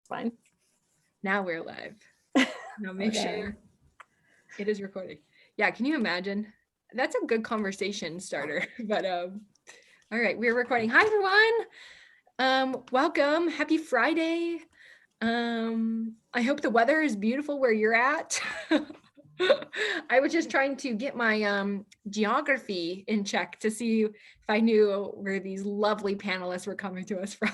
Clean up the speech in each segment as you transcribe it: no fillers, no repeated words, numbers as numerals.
Fine. Now we're live. Now make Okay. sure it is recording. Yeah, can you imagine? That's a good conversation starter. But all right, we're recording. Hi everyone. Welcome. Happy Friday. I hope the weather is beautiful where you're at. I was just trying to get my geography in check to see if I knew where these lovely panelists were coming to us from.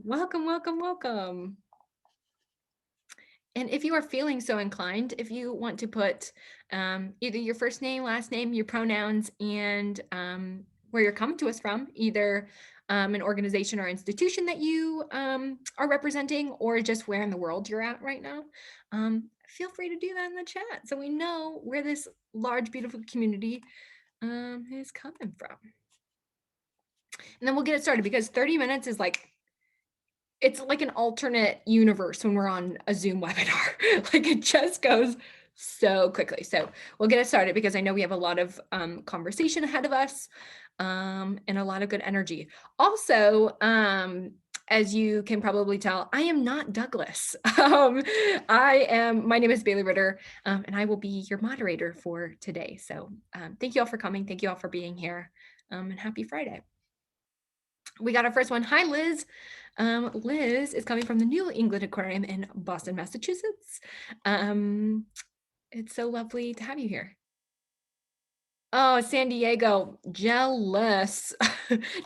Welcome, welcome, welcome. And if you are feeling so inclined, if you want to put either your first name, last name, your pronouns, and where you're coming to us from, either an organization or institution that you are representing, or just where in the world you're at right now, feel free to do that in the chat so we know where this large, beautiful community is coming from. And then we'll get it started because 30 minutes is like, it's like an alternate universe when we're on a Zoom webinar. Like it just goes so quickly. So we'll get it started because I know we have a lot of conversation ahead of us and a lot of good energy. Also, as you can probably tell, I am not Douglas. My name is Bailey Ritter, and I will be your moderator for today. So thank you all for coming. Thank you all for being here, and happy Friday. We got our first one. Hi, Liz. Liz is coming from the New England Aquarium in Boston, Massachusetts. It's so lovely to have you here. Oh, San Diego, jealous.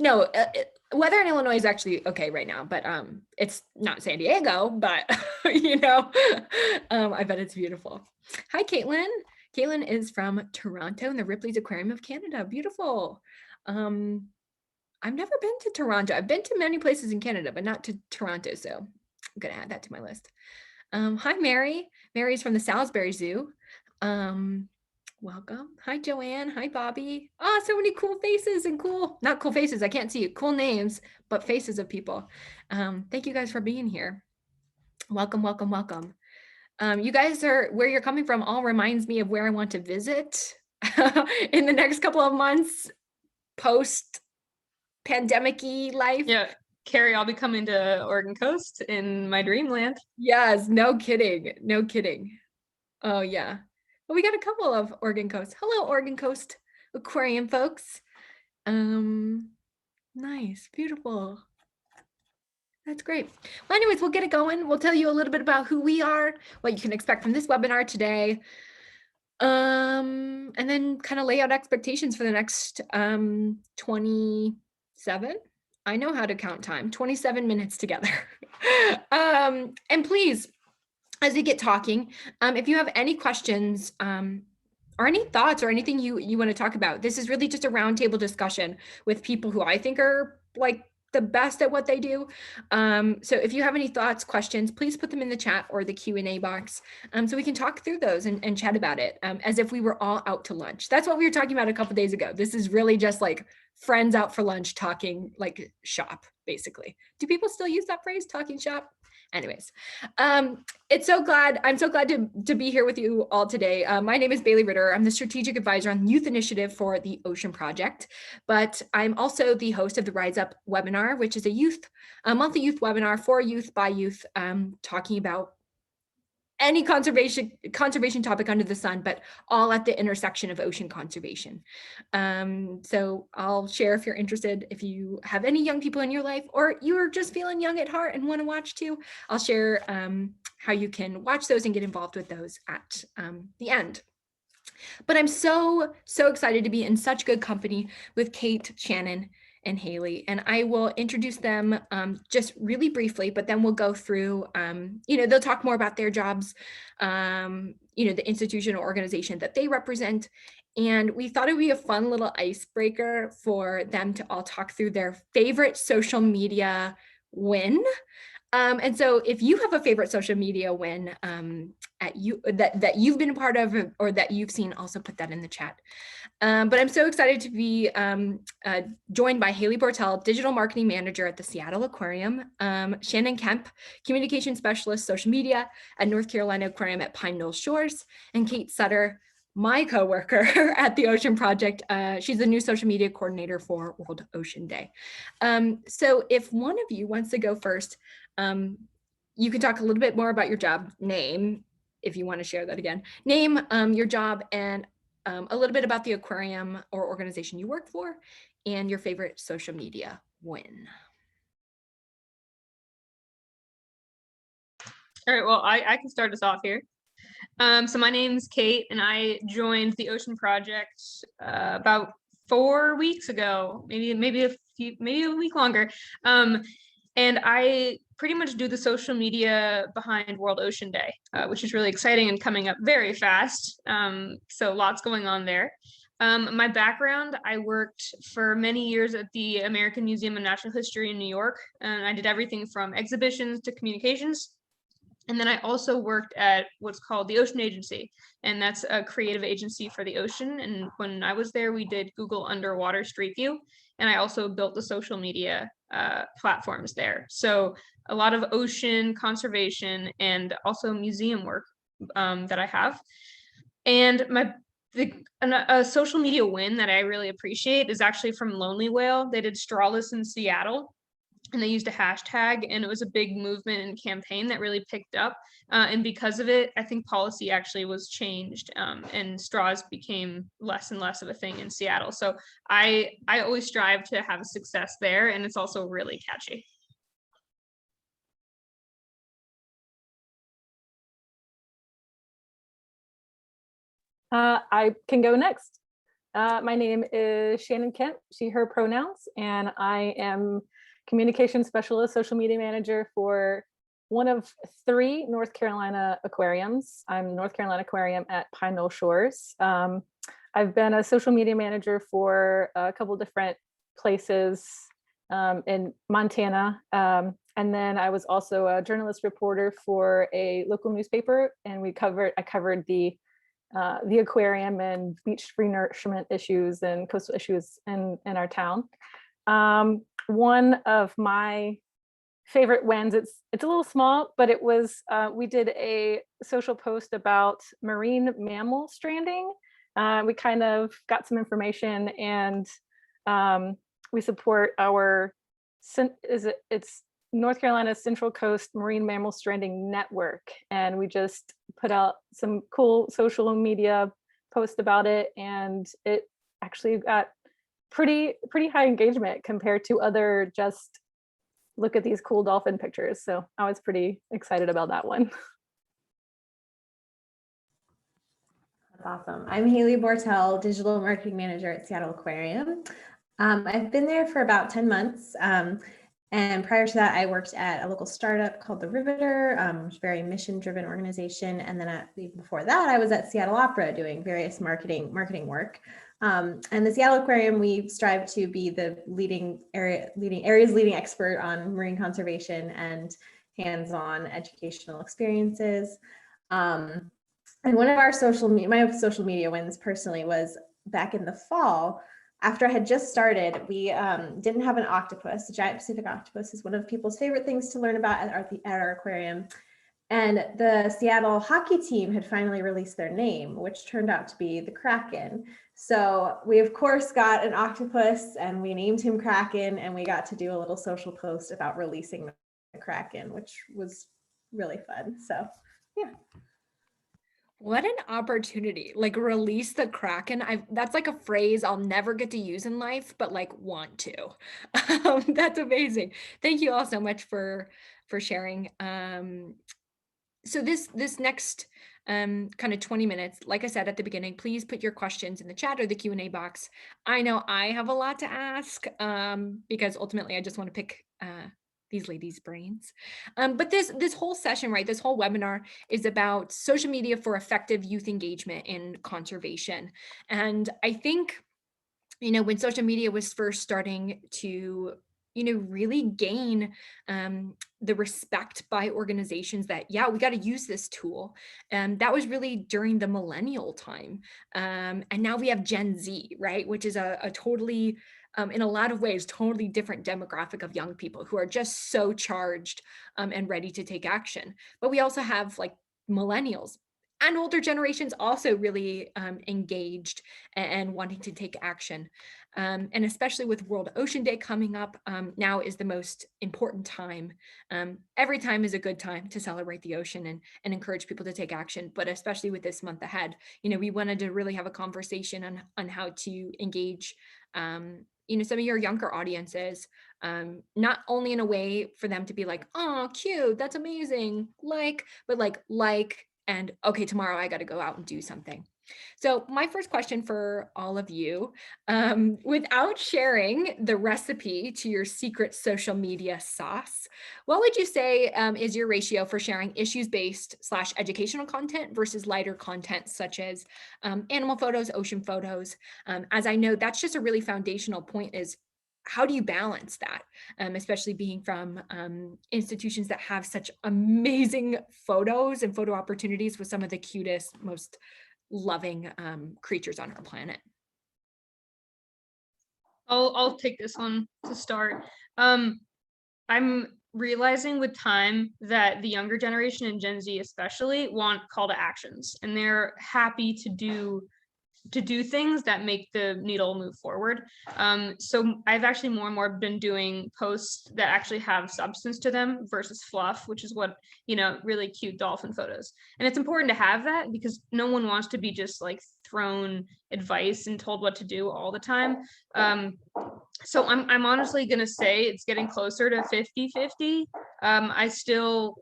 No, weather in Illinois is actually okay right now, but it's not San Diego, but I bet it's beautiful. Hi, Caitlin. Caitlin is from Toronto in the Ripley's Aquarium of Canada. Beautiful. I've never been to Toronto. I've been to many places in Canada, but not to Toronto. So I'm going to add that to my list. Hi, Mary. Mary's from the Salisbury Zoo. Welcome. Hi, Joanne. Hi, Bobby. Oh, so many cool faces and not cool faces. I can't see it. Cool names, but faces of people. Thank you guys for being here. Welcome, welcome, welcome. You guys are where you're coming from all reminds me of where I want to visit in the next couple of months post pandemic-y life. Yeah, Carrie, I'll be coming to Oregon Coast in my dreamland. Yes, no kidding. No kidding. Oh, yeah. Well, we got a couple of Oregon Coast. Hello, Oregon Coast Aquarium folks. Nice, beautiful. That's great. Well, anyways, we'll get it going. We'll tell you a little bit about who we are, what you can expect from this webinar today, and then kind of lay out expectations for the next 27. I know how to count time. 27 minutes together. And please, as we get talking, if you have any questions or any thoughts or anything you want to talk about, this is really just a roundtable discussion with people who I think are like the best at what they do. So if you have any thoughts, questions, please put them in the chat or the Q&A box so we can talk through those and chat about it as if we were all out to lunch. That's what we were talking about a couple days ago. This is really just like friends out for lunch talking like shop, basically. Do people still use that phrase, talking shop? Anyways, I'm so glad to be here with you all today. My name is Bailey Ritter. I'm the strategic advisor on youth initiative for the Ocean Project, but I'm also the host of the Rise Up webinar, which is a monthly youth webinar for youth by youth, talking about any conservation topic under the sun, but all at the intersection of ocean conservation. So I'll share if you're interested, if you have any young people in your life, or you're just feeling young at heart and want to watch too, I'll share how you can watch those and get involved with those at the end. But I'm so excited to be in such good company with Kate, Shannon, and Hailey, and I will introduce them just really briefly, but then we'll go through, they'll talk more about their jobs, the institution or organization that they represent. And we thought it would be a fun little icebreaker for them to all talk through their favorite social media win. And so if you have a favorite social media win that you've been a part of or that you've seen, also put that in the chat. But I'm so excited to be joined by Hailey Bortel, Digital Marketing Manager at the Seattle Aquarium, Shannon Kemp, Communication Specialist, Social Media at North Carolina Aquarium at Pine Knoll Shores, and Kate Sutter, my coworker at the Ocean Project. She's the new social media coordinator for World Ocean Day. So if one of you wants to go first, you can talk a little bit more about your job name, if you want to share that again. Name, your job, and a little bit about the aquarium or organization you work for, and your favorite social media win. All right, well, I can start us off here. So my name's Kate, and I joined the Ocean Project about 4 weeks ago, maybe a week longer. And I pretty much do the social media behind World Ocean Day, which is really exciting and coming up very fast. So lots going on there. My background, I worked for many years at the American Museum of Natural History in New York, and I did everything from exhibitions to communications. And then I also worked at what's called the Ocean Agency, and that's a creative agency for the ocean. And when I was there, we did Google Underwater Street View, and I also built the social media platforms there. So a lot of ocean conservation and also museum work that I have. And a social media win that I really appreciate is actually from Lonely Whale. They did Strawless in Seattle, and they used a hashtag, and it was a big movement and campaign that really picked up. And because of it, I think policy actually was changed, and straws became less and less of a thing in Seattle. So I always strive to have a success there, and it's also really catchy. I can go next. My name is Shannon Kent, she, her pronouns, and I am communication specialist, social media manager for one of 3 North Carolina aquariums. I'm North Carolina Aquarium at Pine Knoll Shores. I've been a social media manager for a couple different places in Montana. And then I was also a journalist reporter for a local newspaper, and I covered the aquarium and beach renourishment issues and coastal issues in our town. One of my favorite wins, it's a little small, but it was, we did a social post about marine mammal stranding. We kind of got some information, and we support it's North Carolina Central Coast Marine Mammal Stranding Network. And we just put out some cool social media posts about it. And it actually got pretty high engagement compared to other just look at these cool dolphin pictures. So I was pretty excited about that one. That's awesome. I'm Hailey Bortel, Digital Marketing Manager at Seattle Aquarium. I've been there for about 10 months. And prior to that, I worked at a local startup called The Riveter, which is a very mission-driven organization. And then before that, I was at Seattle Opera doing various marketing work. And the Seattle Aquarium, we strive to be the leading expert on marine conservation and hands-on educational experiences. And one of our my social media wins personally was back in the fall. After I had just started, we didn't have an octopus. The giant Pacific octopus is one of people's favorite things to learn about at our aquarium. And the Seattle hockey team had finally released their name, which turned out to be the Kraken. So we, of course, got an octopus, and we named him Kraken, and we got to do a little social post about releasing the Kraken, which was really fun. So, yeah. What an opportunity, like release the Kraken. That's like a phrase I'll never get to use in life, but like want to. That's amazing. Thank you all so much for sharing. So this next kind of 20 minutes, like I said at the beginning, please put your questions in the chat or the Q&A box. I know I have a lot to ask because ultimately I just want to pick these ladies' brains. But this whole session, right, this whole webinar is about social media for effective youth engagement in conservation. And I think, when social media was first starting to, really gain the respect by organizations that, yeah, we got to use this tool. And that was really during the millennial time. And now we have Gen Z, right, which is a totally, in a lot of ways, totally different demographic of young people who are just so charged and ready to take action. But we also have like millennials, and older generations also really engaged and wanting to take action. And especially with World Ocean Day coming up, now is the most important time. Every time is a good time to celebrate the ocean and encourage people to take action, but especially with this month ahead, we wanted to really have a conversation on how to engage, some of your younger audiences, not only in a way for them to be like, oh, cute, that's amazing, but like, and okay, tomorrow I got to go out and do something. So my first question for all of you, without sharing the recipe to your secret social media sauce, what would you say is your ratio for sharing issues-based / educational content versus lighter content such as animal photos, ocean photos? As I know, that's just a really foundational point, is how do you balance that, especially being from institutions that have such amazing photos and photo opportunities with some of the cutest, most loving creatures on our planet? I'll take this one to start. I'm realizing with time that the younger generation and Gen Z especially want call to actions, and they're happy to do things that make the needle move forward. So I've actually more and more been doing posts that actually have substance to them versus fluff, which is what, really cute dolphin photos. And it's important to have that because no one wants to be just like thrown advice and told what to do all the time. So I'm honestly going to say it's getting closer to 50-50. I still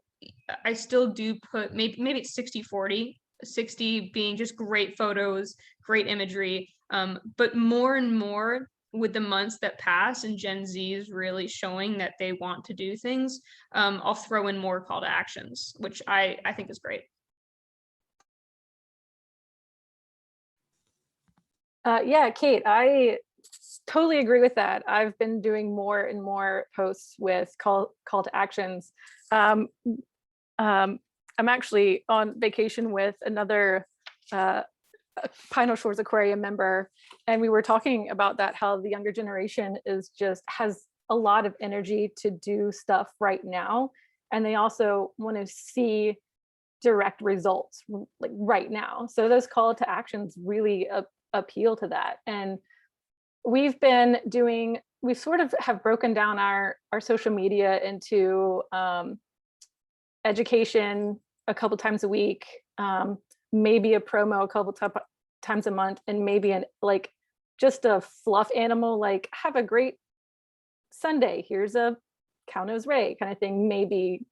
do put, maybe it's 60-40, 60 being just great photos, great imagery, but more and more with the months that pass and Gen Z is really showing that they want to do things, I'll throw in more call to actions, which I think is great. Yeah, Kate, I totally agree with that. I've been doing more and more posts with call to actions. I'm actually on vacation with another Pine Shores Aquarium member, and we were talking about that, how the younger generation has a lot of energy to do stuff right now, and they also want to see direct results like right now. So those call to actions really appeal to that. And we sort of have broken down our social media into education a couple times a week, maybe a promo a couple times a month, and maybe just a fluff animal, like have a great Sunday, here's a cow-nose ray kind of thing, maybe,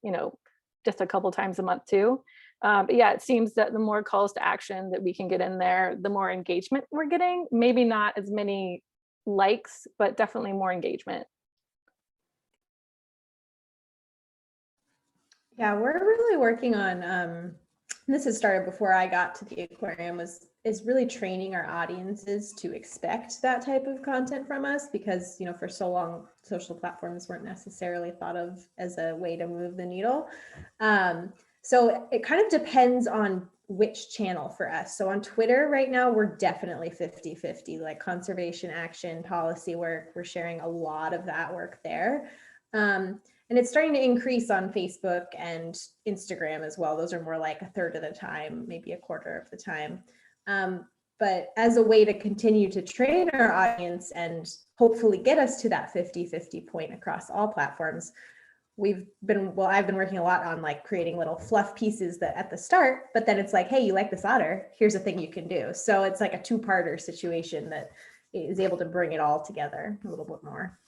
just a couple times a month too. But yeah, it seems that the more calls to action that we can get in there, the more engagement we're getting. Maybe not as many likes, but definitely more engagement. Yeah, we're really working on, this has started before I got to the aquarium, is really training our audiences to expect that type of content from us, because, for so long, social platforms weren't necessarily thought of as a way to move the needle. So it kind of depends on which channel for us. So on Twitter right now, we're definitely 50-50, like conservation action, policy work. We're sharing a lot of that work there. And it's starting to increase on Facebook and Instagram as well. Those are more like a third of the time, maybe a quarter of the time. But as a way to continue to train our audience and hopefully get us to that 50-50 point across all platforms, I've been working a lot on like creating little fluff pieces that at the start, but then it's like, hey, you like this otter, here's a thing you can do. So it's like a two-parter situation that is able to bring it all together a little bit more.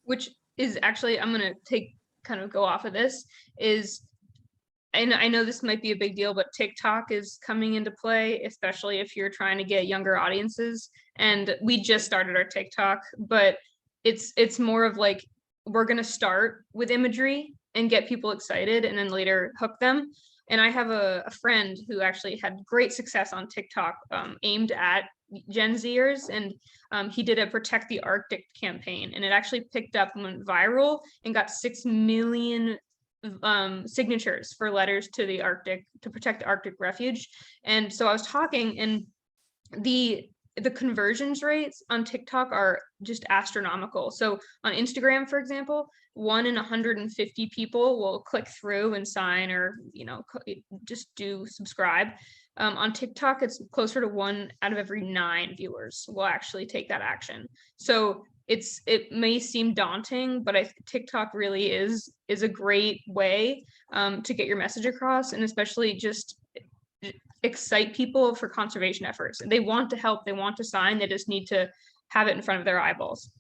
Which is actually, I'm going to go off of this, and I know this might be a big deal, but TikTok is coming into play, especially if you're trying to get younger audiences. And we just started our TikTok, but it's more of like, we're going to start with imagery and get people excited and then later hook them. And I have a friend who actually had great success on TikTok aimed at Gen Zers, and he did a Protect the Arctic campaign, and it actually picked up and went viral and got 6 million signatures for letters to the Arctic to protect the Arctic refuge. And so I was talking, and the the conversions rates on TikTok are just astronomical. So on Instagram, for example, 1 in 150 people will click through and sign, or just do subscribe. On TikTok, it's closer to 1 out of every 9 viewers will actually take that action. So it may seem daunting, but TikTok really is a great way to get your message across, and especially just excite people for conservation efforts. They want to help, they want to sign, they just need to have it in front of their eyeballs.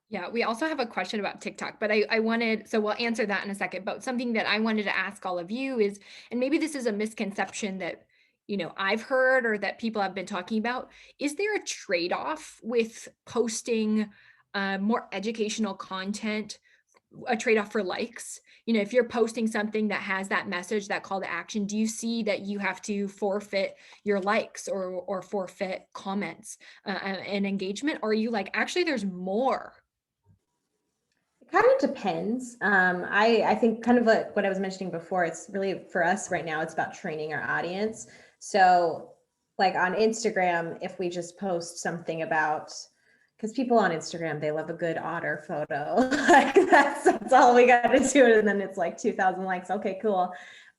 Yeah, we also have a question about TikTok, but I wanted, so we'll answer that in a second, but something that I wanted to ask all of you is, and maybe this is a misconception that, I've heard or that people have been talking about, is there a trade-off with posting more educational content, a trade-off for likes? If you're posting something that has that message, that call to action, do you see that you have to forfeit your likes or forfeit comments and engagement? Or are you like, actually, there's more? It kind of depends. I think kind of like what I was mentioning before, it's really for us right now, it's about training our audience. So like on Instagram, if we just post something about, because people on Instagram, they love a good otter photo. Like that's all we got to do. And then it's like 2,000 likes. Okay, cool.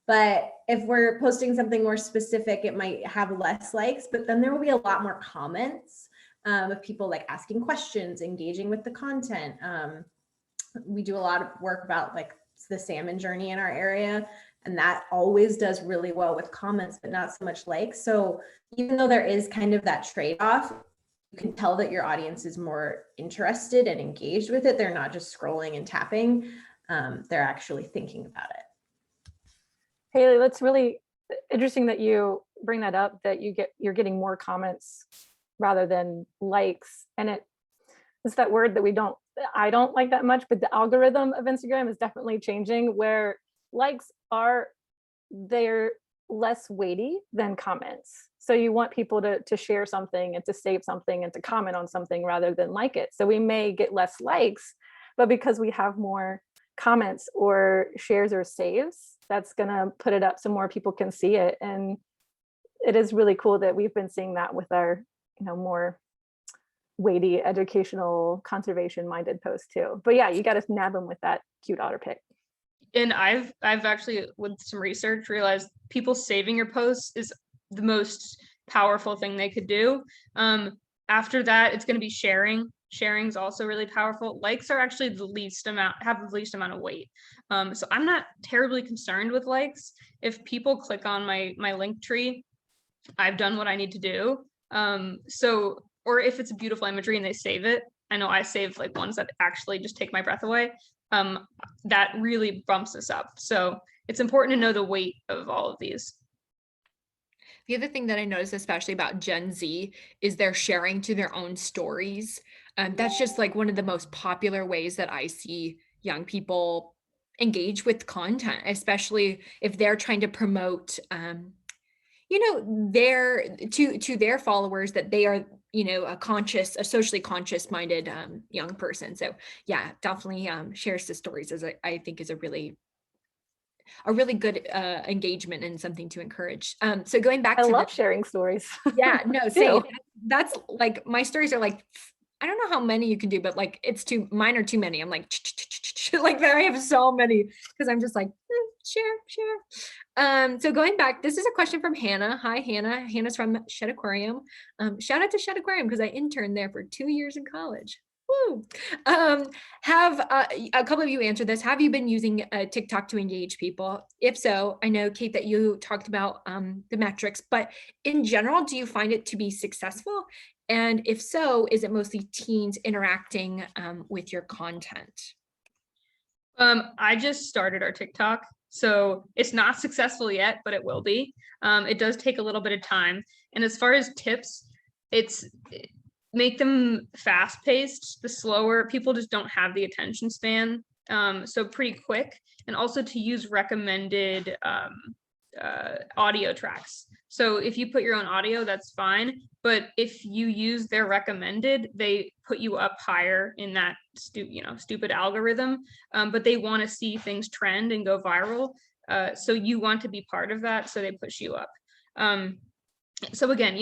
But if we're posting something more specific, it might have less likes, but then there will be a lot more comments of people like asking questions, engaging with the content. We do a lot of work about like the salmon journey in our area, and that always does really well with comments, but not so much likes. So even though there is kind of that trade-off, you can tell that your audience is more interested and engaged with it. They're not just scrolling and tapping. They're actually thinking about it. Hailey, that's really interesting that you bring that up, that you're getting more comments rather than likes. And it's that word that I don't like that much, but the algorithm of Instagram is definitely changing, where likes they're less weighty than comments. So you want people to share something and to save something and to comment on something rather than like it. So we may get less likes, but because we have more comments or shares or saves, that's going to put it up so more people can see it. And it is really cool that we've been seeing that with our, more weighty, educational, conservation minded posts too. But yeah, you got to nab them with that cute otter pic. And I've actually, with some research, realized people saving your posts is the most powerful thing they could do. After that, it's going to be sharing. Sharing is also really powerful. Likes are actually have the least amount of weight. So I'm not terribly concerned with likes. If people click on my link tree, I've done what I need to do. Or if it's a beautiful imagery and they save it, I know I save like ones that actually just take my breath away. That really bumps us up. So it's important to know the weight of all of these. The other thing that I noticed, especially about Gen Z, is they're sharing to their own stories. That's just like one of the most popular ways that I see young people engage with content, especially if they're trying to promote, to their followers that they are, a socially conscious minded young person. So yeah, definitely shares the stories I think is a really good engagement and something to encourage. So going back I to love sharing stories. Yeah, no, same. That's like, my stories are like, I don't know how many you can do, but like mine are too many. I'm like, like I have so many because I'm just like, share. So going back, this is a question from Hannah. Hi, Hannah. Hannah's from Shed Aquarium. Shout out to Shed Aquarium because I interned there for 2 years in college. Woo. Have a couple of you answered this. Have you been using TikTok to engage people? If so, I know, Kate, that you talked about the metrics, but in general, do you find it to be successful? And if so, is it mostly teens interacting with your content? I just started our TikTok, so it's not successful yet, but it will be. It does take a little bit of time. And as far as tips, make them fast-paced. The slower, people just don't have the attention span, so pretty quick. And also to use recommended audio tracks. So if you put your own audio, that's fine. But if you use their recommended, they put you up higher in that stupid algorithm. But they want to see things trend and go viral. So you want to be part of that, so they push you up. So again,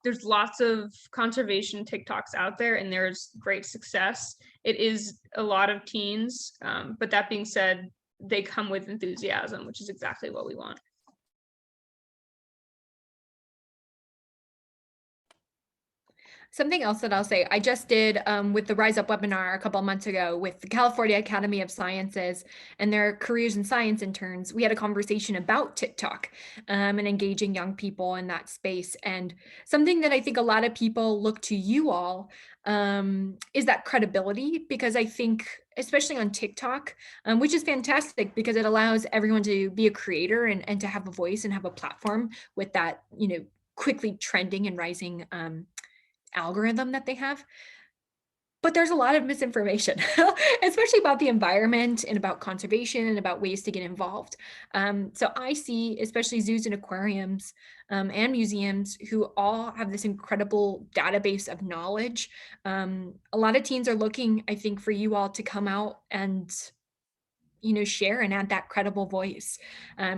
there's lots of conservation TikToks out there, and there's great success. It is a lot of teens, but that being said, they come with enthusiasm, which is exactly what we want. Something else that I'll say, I just did with the Rise Up webinar a couple of months ago with the California Academy of Sciences and their careers in science interns. We had a conversation about TikTok and engaging young people in that space. And something that I think a lot of people look to you all is that credibility, because I think, especially on TikTok, which is fantastic because it allows everyone to be a creator and to have a voice and have a platform with that, quickly trending and rising algorithm that they have. But there's a lot of misinformation, especially about the environment and about conservation and about ways to get involved. So I see, especially zoos and aquariums and museums who all have this incredible database of knowledge. A lot of teens are looking, I think, for you all to come out and share and add that credible voice.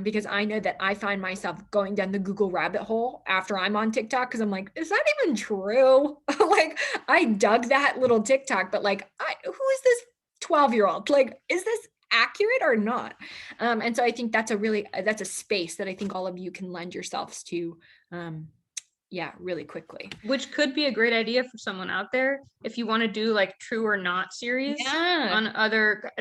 Because I know that I find myself going down the Google rabbit hole after I'm on TikTok because I'm like, is that even true? Like, I dug that little TikTok, but like, who is this 12-year-old? Like, is this accurate or not? And so I think that's a space that I think all of you can lend yourselves to. Really quickly. Which could be a great idea for someone out there if you want to do like true or not series on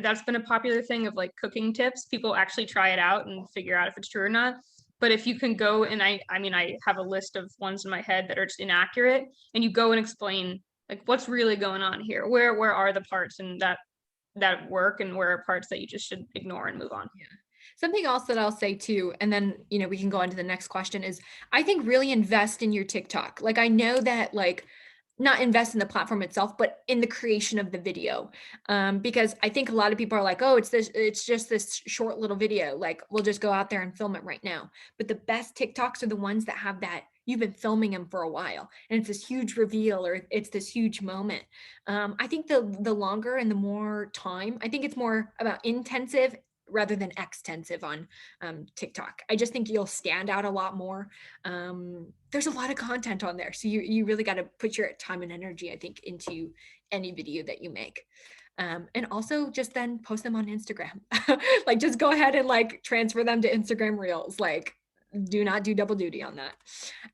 that's been a popular thing of like cooking tips. People actually try it out and figure out if it's true or not. But if you can go and I have a list of ones in my head that are just inaccurate, and you go and explain like what's really going on here. Where are the parts in that work, and where are parts that you just should ignore and move on. Yeah. Something else that I'll say too, and then, we can go on to the next question, is I think really invest in your TikTok. Like, I know that not invest in the platform itself, but in the creation of the video. Because I think a lot of people are like, oh, it's just this short little video. Like, we'll just go out there and film it right now. But the best TikToks are the ones that have that you've been filming them for a while and it's this huge reveal or it's this huge moment. I think the longer and the more time, I think it's more about intensive rather than extensive on TikTok. I just think you'll stand out a lot more. There's a lot of content on there. So you really got to put your time and energy, I think, into any video that you make. And also just then post them on Instagram. Like, just go ahead and like transfer them to Instagram Reels. Like, do not do double duty on that.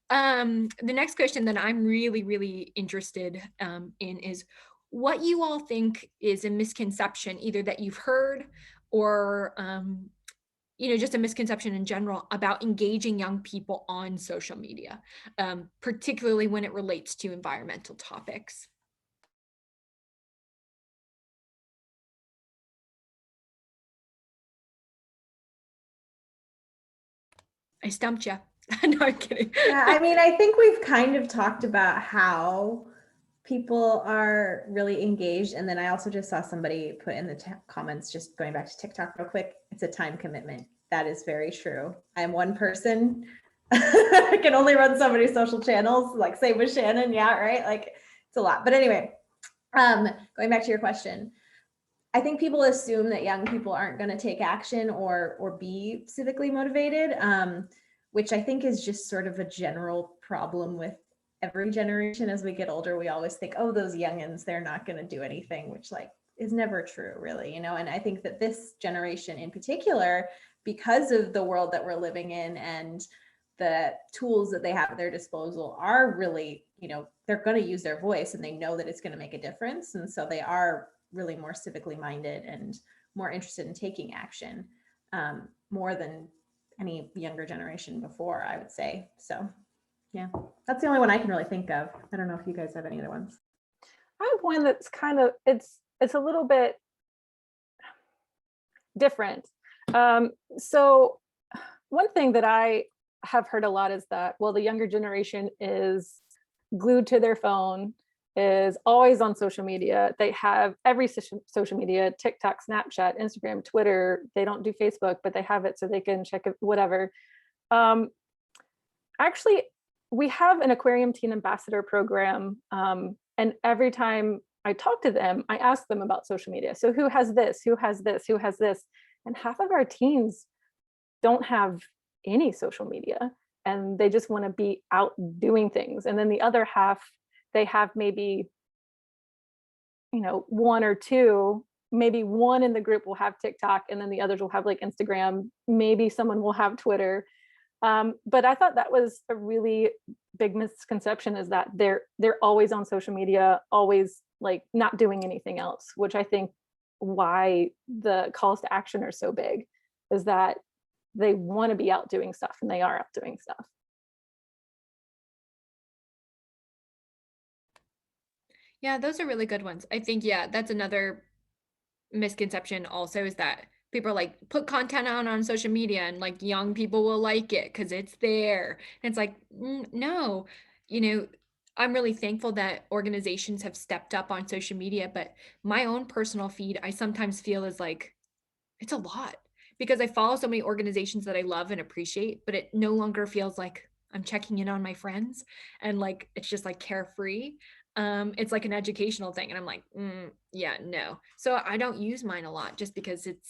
The next question that I'm really, really interested in is what you all think is a misconception, either that you've heard or just a misconception in general about engaging young people on social media, particularly when it relates to environmental topics. I stumped you. No, I'm kidding. Yeah, I think we've kind of talked about how people are really engaged. And then I also just saw somebody put in the comments, just going back to TikTok real quick, it's a time commitment. That is very true. I'm one person. I can only run so many social channels, like same with Shannon. Yeah, right. Like, it's a lot. But anyway, going back to your question, I think people assume that young people aren't going to take action or be civically motivated, which I think is just sort of a general problem with every generation. As we get older, we always think, oh, those youngins, they're not going to do anything, which like is never true, really, and I think that this generation in particular, because of the world that we're living in and the tools that they have at their disposal, are really, they're going to use their voice and they know that it's going to make a difference. And so they are really more civically minded and more interested in taking action, more than any younger generation before, I would say. So yeah, that's the only one I can really think of. I don't know if you guys have any other ones. I have one that's kind of, it's a little bit different. So one thing that I have heard a lot is that, well, the younger generation is glued to their phone, is always on social media. They have every social media, TikTok, Snapchat, Instagram, Twitter. They don't do Facebook, but they have it so they can check it, whatever. Actually, we have an Aquarium Teen Ambassador program. And every time I talk to them, I ask them about social media. So who has this? Who has this? Who has this? And half of our teens don't have any social media. and they just want to be out doing things. And then the other half, they have maybe, one or two, maybe one in the group will have TikTok, and then the others will have like Instagram. Maybe someone will have Twitter. But I thought that was a really big misconception, is that they're always on social media, always like not doing anything else, which I think why the calls to action are so big, is that they want to be out doing stuff, and they are out doing stuff. Yeah, those are really good ones. I think, yeah, that's another misconception also, is that people are like, put content out on social media and like young people will like it because it's there. And it's like, no, I'm really thankful that organizations have stepped up on social media, but my own personal feed, I sometimes feel is like, it's a lot, because I follow so many organizations that I love and appreciate, but it no longer feels like I'm checking in on my friends and like, it's just like carefree. It's like an educational thing. And I'm like, yeah, no. So I don't use mine a lot, just because it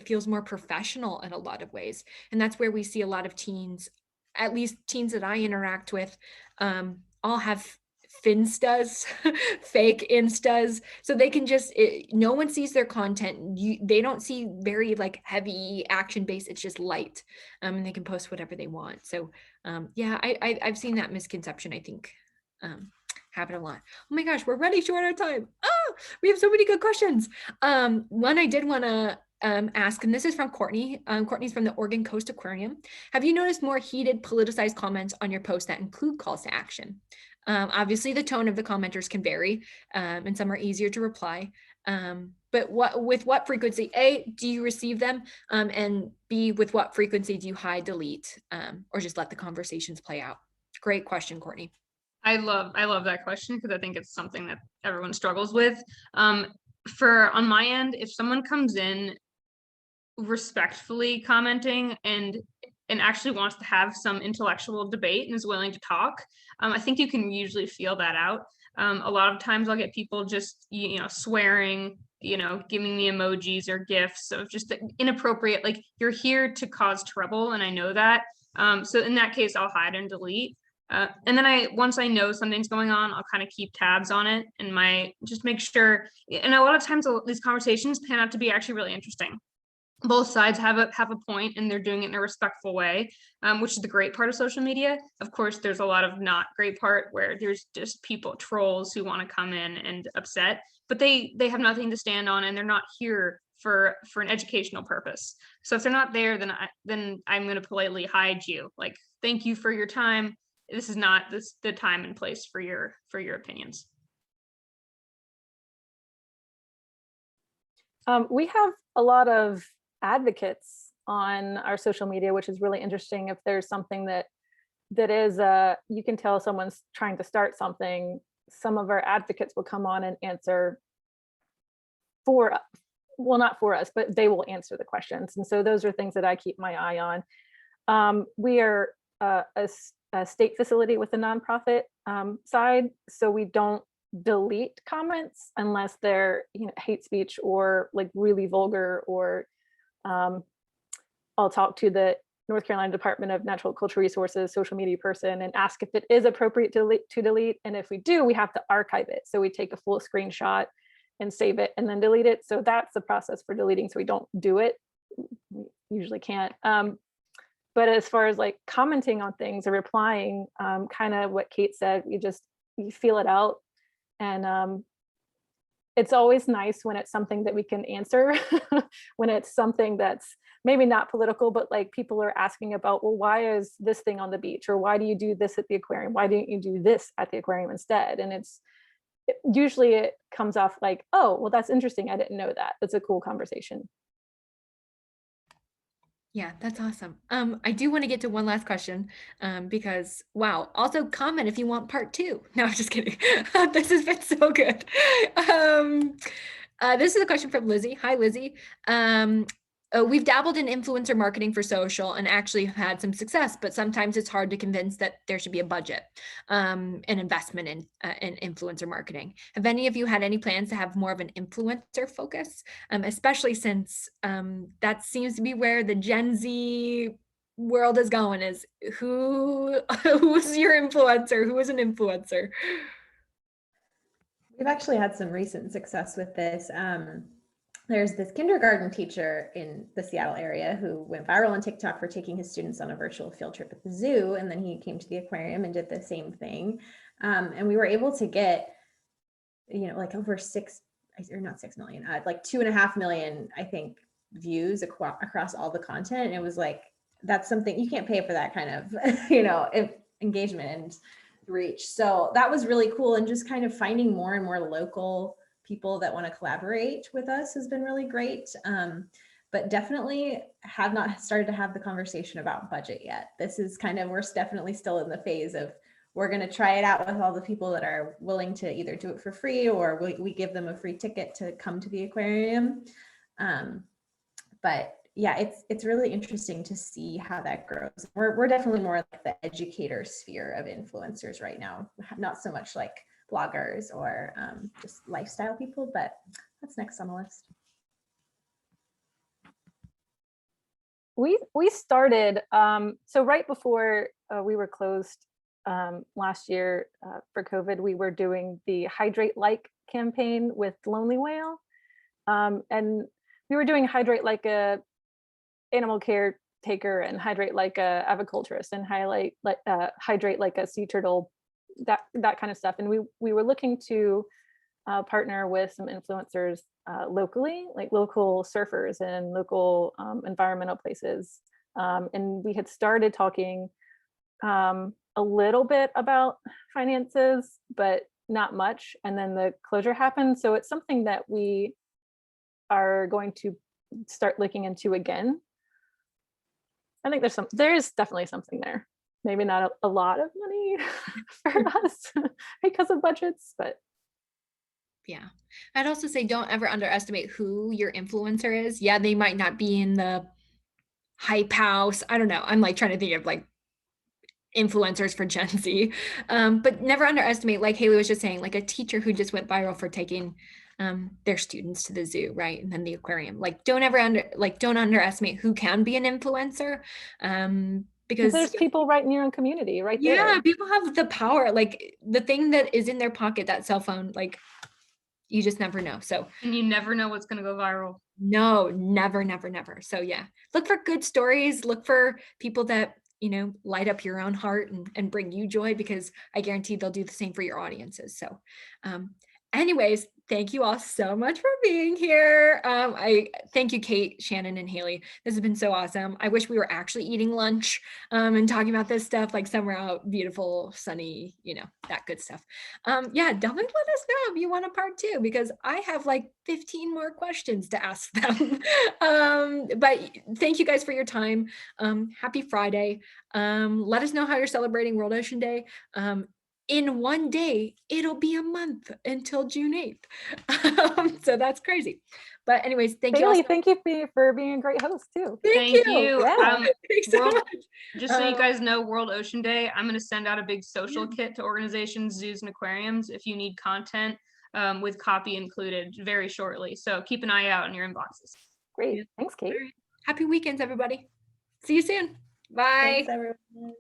feels more professional in a lot of ways. And that's where we see a lot of teens, at least teens that I interact with, all have finstas, fake instas, so they can just, no one sees their content. They don't see very like heavy action based, it's just light, and they can post whatever they want. So yeah, I've seen that misconception, I think, happen a lot. Oh my gosh, we're running short on time. Oh, we have so many good questions. One I did want to ask, and this is from Courtney. Courtney's from the Oregon Coast Aquarium. Have you noticed more heated, politicized comments on your posts that include calls to action? Obviously, the tone of the commenters can vary, and some are easier to reply. But with what frequency, A, do you receive them? And B, with what frequency do you hide, delete, or just let the conversations play out? Great question, Courtney. I love that question, because I think it's something that everyone struggles with. On my end, if someone comes in respectfully commenting and actually wants to have some intellectual debate and is willing to talk, I think you can usually feel that out. A lot of times I'll get people just swearing, giving me emojis or gifs of just inappropriate, like, you're here to cause trouble, and I know that. So in that case, I'll hide and delete. And then once I know something's going on, I'll kind of keep tabs on it and just make sure. And a lot of times these conversations pan out to be actually really interesting. Both sides have a point, and they're doing it in a respectful way, which is the great part of social media. Of course, there's a lot of not great part where there's just trolls who want to come in and upset, but they have nothing to stand on, and they're not here for an educational purpose. So if they're not there, then I'm going to politely hide you. Like, thank you for your time. This is not the time and place for your opinions. We have a lot of advocates on our social media, which is really interesting. If there's something that is you can tell someone's trying to start something, some of our advocates will come on and answer not for us, but they will answer the questions. And so those are things that I keep my eye on. We are a state facility with a nonprofit side, so we don't delete comments unless they're hate speech or like really vulgar, or I'll talk to the North Carolina Department of Natural Cultural Resources social media person and ask if it is appropriate to delete. And if we do, we have to archive it. So we take a full screenshot and save it and then delete it. So that's the process for deleting. So we don't do it. We usually can't. But as far as like commenting on things or replying, kind of what Kate said, you feel it out. And it's always nice when it's something that we can answer, when it's something that's maybe not political, but like people are asking about, well, why is this thing on the beach? Or why do you do this at the aquarium? Why didn't you do this at the aquarium instead? And usually it comes off like, oh, well, that's interesting. I didn't know that. That's a cool conversation. Yeah, that's awesome. I do want to get to one last question, because wow, also comment if you want part 2. No, I'm just kidding. This has been so good. This is a question from Lizzie. Hi, Lizzie. We've dabbled in influencer marketing for social and actually have had some success, but sometimes it's hard to convince that there should be a budget, and investment in influencer marketing. Have any of you had any plans to have more of an influencer focus, especially since that seems to be where the Gen Z world is going is who's your influencer? Who is an influencer? We've actually had some recent success with this. There's this kindergarten teacher in the Seattle area who went viral on TikTok for taking his students on a virtual field trip at the zoo. And then he came to the aquarium and did the same thing. And we were able to get, like over 6 million, like 2.5 million, I think, views across all the content. And it was like, that's something you can't pay for that kind of, engagement and reach. So that was really cool. And just kind of finding more and more local people that want to collaborate with us has been really great. But definitely have not started to have the conversation about budget yet. This is we're definitely still in the phase of, we're going to try it out with all the people that are willing to either do it for free, or we give them a free ticket to come to the aquarium. But yeah, it's really interesting to see how that grows. We're definitely more like the educator sphere of influencers right now, not so much like bloggers or just lifestyle people, but that's next on the list. We started, so right before we were closed last year for COVID, we were doing the Hydrate Like campaign with Lonely Whale. And we were doing Hydrate Like a animal caretaker and Hydrate Like a aviculturist and Hydrate Like a sea turtle, that kind of stuff. And we were looking to partner with some influencers locally, like local surfers and local environmental places. And we had started talking a little bit about finances, but not much. And then the closure happened. So it's something that we are going to start looking into again. I think there's definitely something there. Maybe not a lot of money for us because of budgets, but yeah. I'd also say don't ever underestimate who your influencer is. Yeah, they might not be in the hype house. I don't know. I'm like trying to think of like influencers for Gen Z. But never underestimate, like Hailey was just saying, like a teacher who just went viral for taking their students to the zoo, right? And then the aquarium. Like don't underestimate who can be an influencer. Because there's people right in your own community, right there. Yeah, people have the power, like the thing that is in their pocket, that cell phone, like you just never know. So, and you never know what's going to go viral. No, never. So yeah, look for good stories, look for people that, light up your own heart and bring you joy, because I guarantee they'll do the same for your audiences. So, anyways, thank you all so much for being here. I thank you, Kate, Shannon, and Hailey. This has been so awesome. I wish we were actually eating lunch and talking about this stuff, like somewhere out beautiful, sunny, that good stuff. Yeah, definitely let us know if you want a part 2, because I have like 15 more questions to ask them. But thank you guys for your time. Happy Friday. Let us know how you're celebrating World Ocean Day. In one day, it'll be a month until June 8th. So that's crazy. But anyways, thank you. Hailey, thank you for being a great host too. Thank you. Yeah. Thanks so much. Just so you guys know, World Ocean Day, I'm going to send out a big social kit to organizations, zoos, and aquariums if you need content with copy included very shortly. So keep an eye out in your inboxes. Great. Thanks, Kate. Happy weekends, everybody. See you soon. Bye. Thanks, everyone.